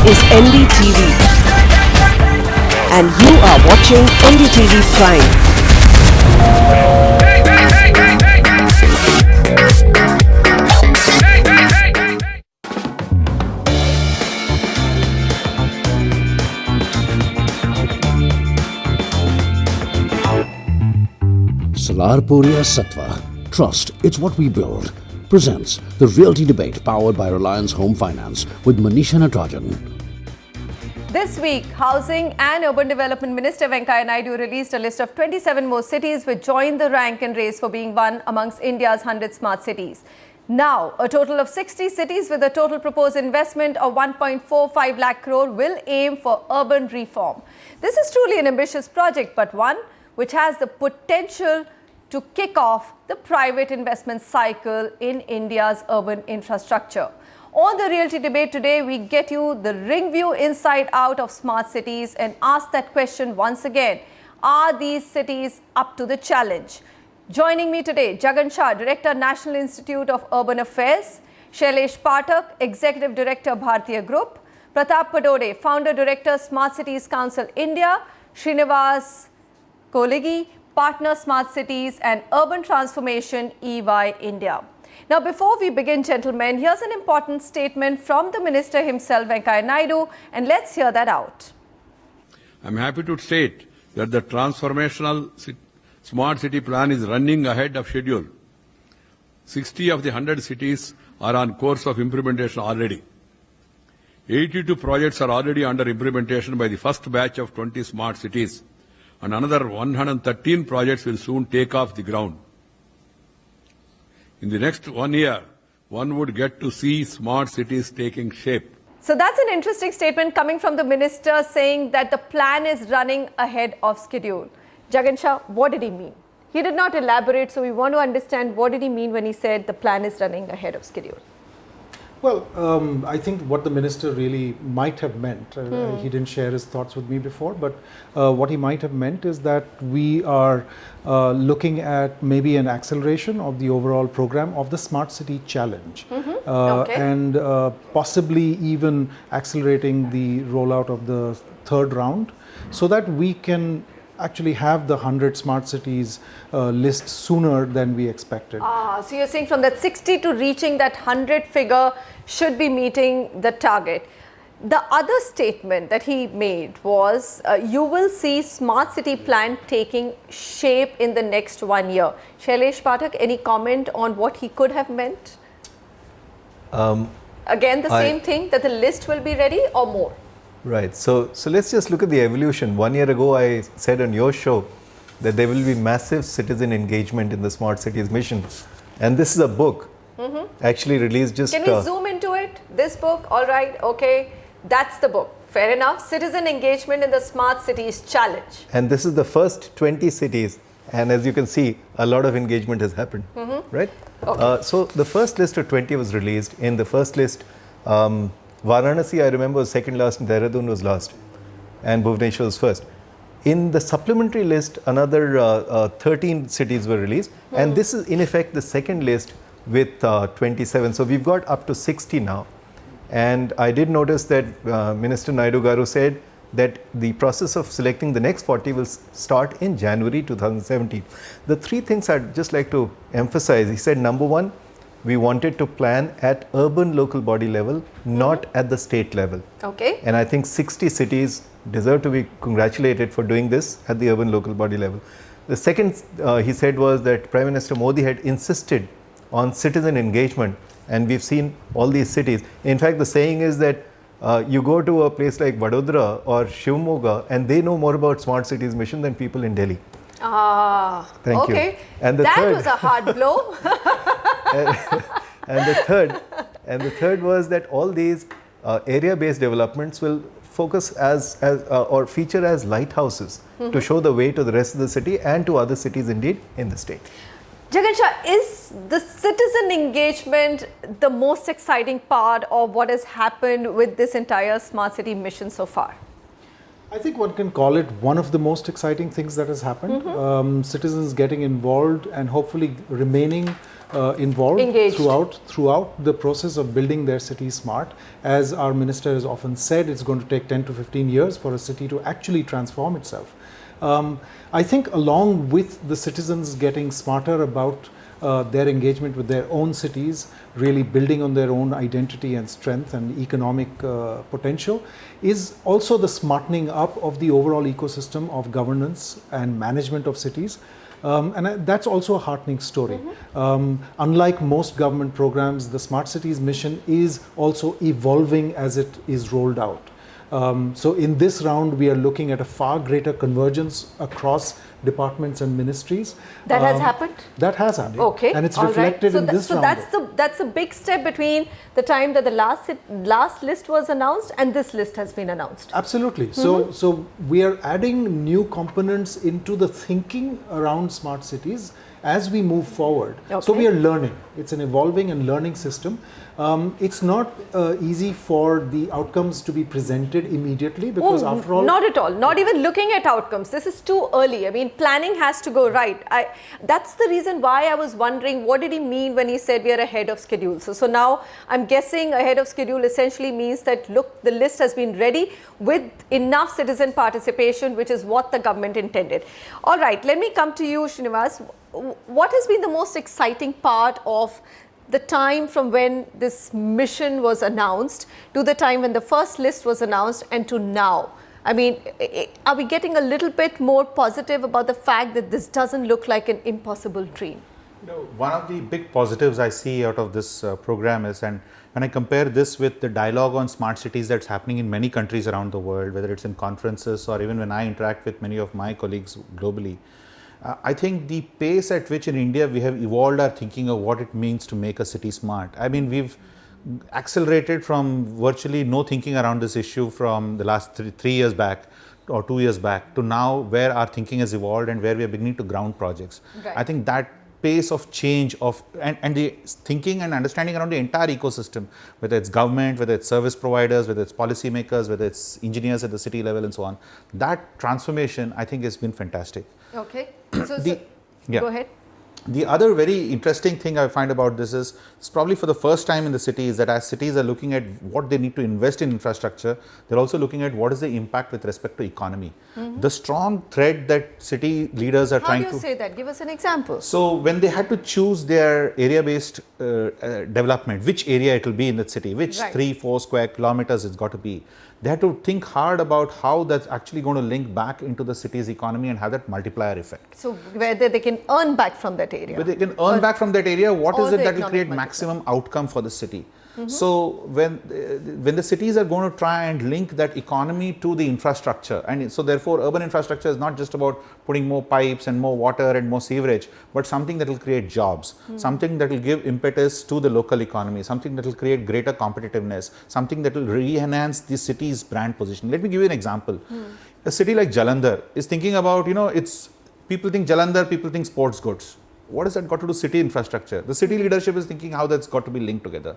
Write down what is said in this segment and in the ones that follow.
is NDTV and you are watching NDTV Prime. Salarpuria Sattva, Trust, It's What We Build, presents the Realty Debate powered by Reliance Home Finance with Manisha Natarajan. This week, Housing and Urban Development Minister Venkaiah Naidu released a list of 27 more cities which joined the rank and race for being one amongst India's 100 smart cities. Now, a total of 60 cities with a total proposed investment of 1.45 lakh crore will aim for urban reform. This is truly an ambitious project, but one which has the potential to kick off the private investment cycle in India's urban infrastructure. On the Realty Debate today, we get you the ring view inside out of smart cities and ask that question once again. Are these cities up to the challenge? Joining me today, Jagan Shah, Director, National Institute of Urban Affairs, Shailesh Pathak, Executive Director, Bhartiya Group, Pratap Padode, Founder Director, Smart Cities Council India, Srinivas Kolegi, Partner Smart Cities and Urban Transformation EY India. Now, before we begin, gentlemen, here's an important statement from the Minister himself, Venkaiah Naidu, and let's hear that out. I'm happy to state that the transformational smart city plan is running ahead of schedule. 60 of the 100 cities are on course of implementation already. 82 projects are already under implementation by the first batch of 20 smart cities, and another 113 projects will soon take off the ground. In the next 1 year, one would get to see smart cities taking shape. So that's an interesting statement coming from the minister saying that the plan is running ahead of schedule. Jagan Shah, what did he mean? He did not elaborate, so we want to understand what did he mean when he said the plan is running ahead of schedule. Well, I think what the minister really might have meant, he didn't share his thoughts with me before, but what he might have meant is that we are looking at maybe an acceleration of the overall program of the Smart City Challenge, and possibly even accelerating the rollout of the third round so that we can actually have the 100 smart cities list sooner than we expected. So you're saying from that 60 to reaching that 100 figure should be meeting the target. The other statement that he made was you will see smart city plan taking shape in the next 1 year. Shailesh Pathak, any comment on what he could have meant? Again, the same thing, that the list will be ready or more? Right. So let's just look at the evolution. 1 year ago, I said on your show that there will be massive citizen engagement in the Smart Cities mission. And this is a book actually released just... Can we zoom into it? This book? All right. Okay. That's the book. Fair enough. Citizen engagement in the Smart Cities Challenge. And this is the first 20 cities. And as you can see, a lot of engagement has happened. Right? Okay. So the first list of 20 was released. In the first list, Varanasi, I remember, was second last, and Dehradun was last, and Bhubaneswar was first. In the supplementary list, another 13 cities were released, and this is in effect the second list with 27. So we've got up to 60 now. And I did notice that Minister Naidu Garu said that the process of selecting the next 40 will start in January 2017. The three things I'd just like to emphasize, he said, number one, we wanted to plan at urban local body level, not at the state level. Okay. And I think 60 cities deserve to be congratulated for doing this at the urban local body level. The second he said was that Prime Minister Modi had insisted on citizen engagement, and we've seen all these cities. In fact, the saying is that you go to a place like Vadodara or Shivamogga and they know more about Smart Cities mission than people in Delhi. Thank you. And that was a hard blow. and the third was that all these area-based developments will focus or feature as lighthouses to show the way to the rest of the city and to other cities indeed in the state. Jagan Shah, is the citizen engagement the most exciting part of what has happened with this entire smart city mission so far? I think one can call it one of the most exciting things that has happened. Citizens getting involved and hopefully remaining involved Engaged. throughout the process of building their city smart. As our minister has often said, it's going to take 10 to 15 years for a city to actually transform itself. I think along with the citizens getting smarter about their engagement with their own cities, really building on their own identity and strength and economic potential, is also the smartening up of the overall ecosystem of governance and management of cities. And that's also a heartening story. Unlike most government programs, the Smart Cities mission is also evolving as it is rolled out. So in this round, we are looking at a far greater convergence across departments and ministries. That has happened? That has happened. Okay. And it's all right. reflected So in this so round. that's a big step between the time that the last list was announced and this list has been announced. Absolutely. So we are adding new components into the thinking around smart cities as we move forward. So Okay. we are learning. It's an evolving and learning system. It's not easy for the outcomes to be presented immediately because after all, Not at all. Not even looking at outcomes. This is too early. I mean, planning has to go right. That's the reason why I was wondering, what did he mean when he said we are ahead of schedule? So now I'm guessing ahead of schedule essentially means that, look, the list has been ready with enough citizen participation, which is what the government intended. All right, let me come to you, Srinivas. What has been the most exciting part of the time from when this mission was announced to the time when the first list was announced and to now? I mean, are we getting a little bit more positive about the fact that this doesn't look like an impossible dream? One of the big positives I see out of this program is, and when I compare this with the dialogue on smart cities that's happening in many countries around the world, whether it's in conferences or even when I interact with many of my colleagues globally, I think the pace at which in India we have evolved our thinking of what it means to make a city smart. I mean, we've accelerated from virtually no thinking around this issue from the last three years back or 2 years back to now, where our thinking has evolved and where we are beginning to ground projects. Right. I think that pace of change and the thinking and understanding around the entire ecosystem, whether it's government, whether it's service providers, whether it's policymakers, whether it's engineers at the city level and so on, that transformation I think has been fantastic. Okay. So Yeah. go ahead. The other very interesting thing I find about this is, it's probably for the first time in the city, is that as cities are looking at what they need to invest in infrastructure, they're also looking at what is the impact with respect to economy. The strong thread that city leaders are How trying do you to... say that? Give us an example. So when they had to choose their area-based development, which area it will be in that city, which Right. 3-4 square kilometers it's got to be, they had to think hard about how that's actually going to link back into the city's economy and have that multiplier effect. So whether they can earn back from that area. But they can earn back from that area, what or is it the that will economic create multiplier. maximum outcome for the city? So when the cities are going to try and link that economy to the infrastructure, and so therefore urban infrastructure is not just about putting more pipes and more water and more sewerage, but something that will create jobs, something that will give impetus to the local economy, something that will create greater competitiveness, something that will re-enhance the city's brand position. Let me give you an example. A city like Jalandhar is thinking about, it's people think Jalandhar, people think sports goods. What has that got to do with city infrastructure? The city leadership is thinking how that's got to be linked together.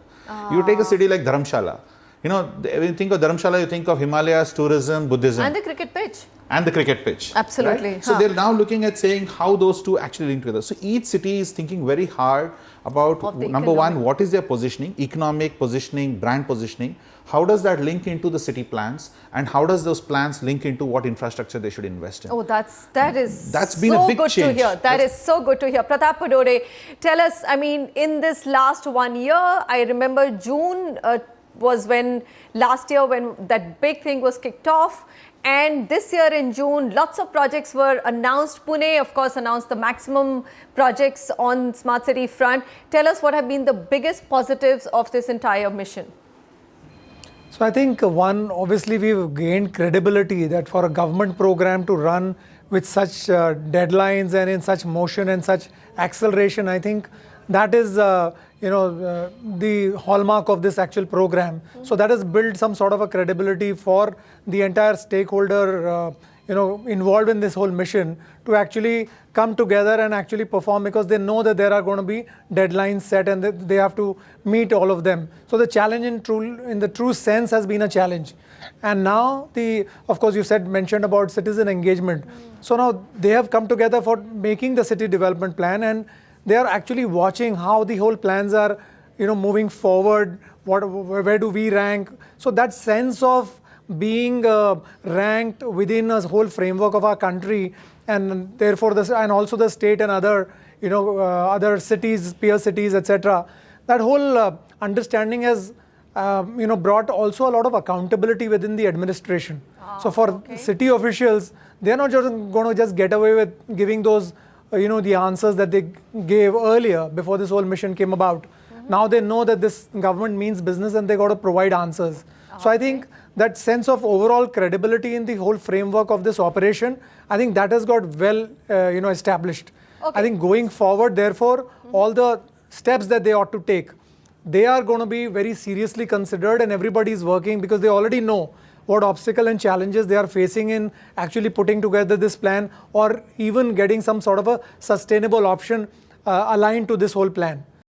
You take a city like Dharamshala. When you think of Dharamshala, you think of Himalayas, tourism, Buddhism. And the cricket pitch. And the cricket pitch. Absolutely. Right? So they're now looking at saying how those two actually link together. So each city is thinking very hard about, Of the number one, economic. what is their positioning, economic positioning, brand positioning, how does that link into the city plans, and how does those plans link into what infrastructure they should invest in. Oh, that is That's been so a big good to change. hear. That is so good to hear. Pratap Padore, tell us, I mean, in this last 1 year, I remember June was when last year when that big thing was kicked off. And this year in June, lots of projects were announced. Pune, of course, announced the maximum projects on Smart City front. Tell us what have been the biggest positives of this entire mission. So I think one, obviously we've gained credibility that for a government program to run with such deadlines and in such motion and such acceleration, I think that is the hallmark of this actual program. So that has built some sort of a credibility for the entire stakeholder involved in this whole mission to actually come together and actually perform, because they know that there are going to be deadlines set and that they have to meet all of them. So the challenge in the true sense has been a challenge. And now of course you mentioned about citizen engagement. So now they have come together for making the city development plan, and they are actually watching how the whole plans are, moving forward. Where do we rank? So that sense of being ranked within a whole framework of our country, and therefore and also the state and other, other cities, peer cities, etc. That whole understanding has, brought also a lot of accountability within the administration. So for city officials, they are not just going to just get away with giving those, the answers that they gave earlier before this whole mission came about. Now they know that this government means business and they got to provide answers. So I think that sense of overall credibility in the whole framework of this operation, I think that has got well, established. I think going forward, therefore, all the steps that they ought to take, they are going to be very seriously considered, and everybody is working because they already know what obstacle and challenges they are facing in actually putting together this plan or even getting some sort of a sustainable option aligned to this whole plan.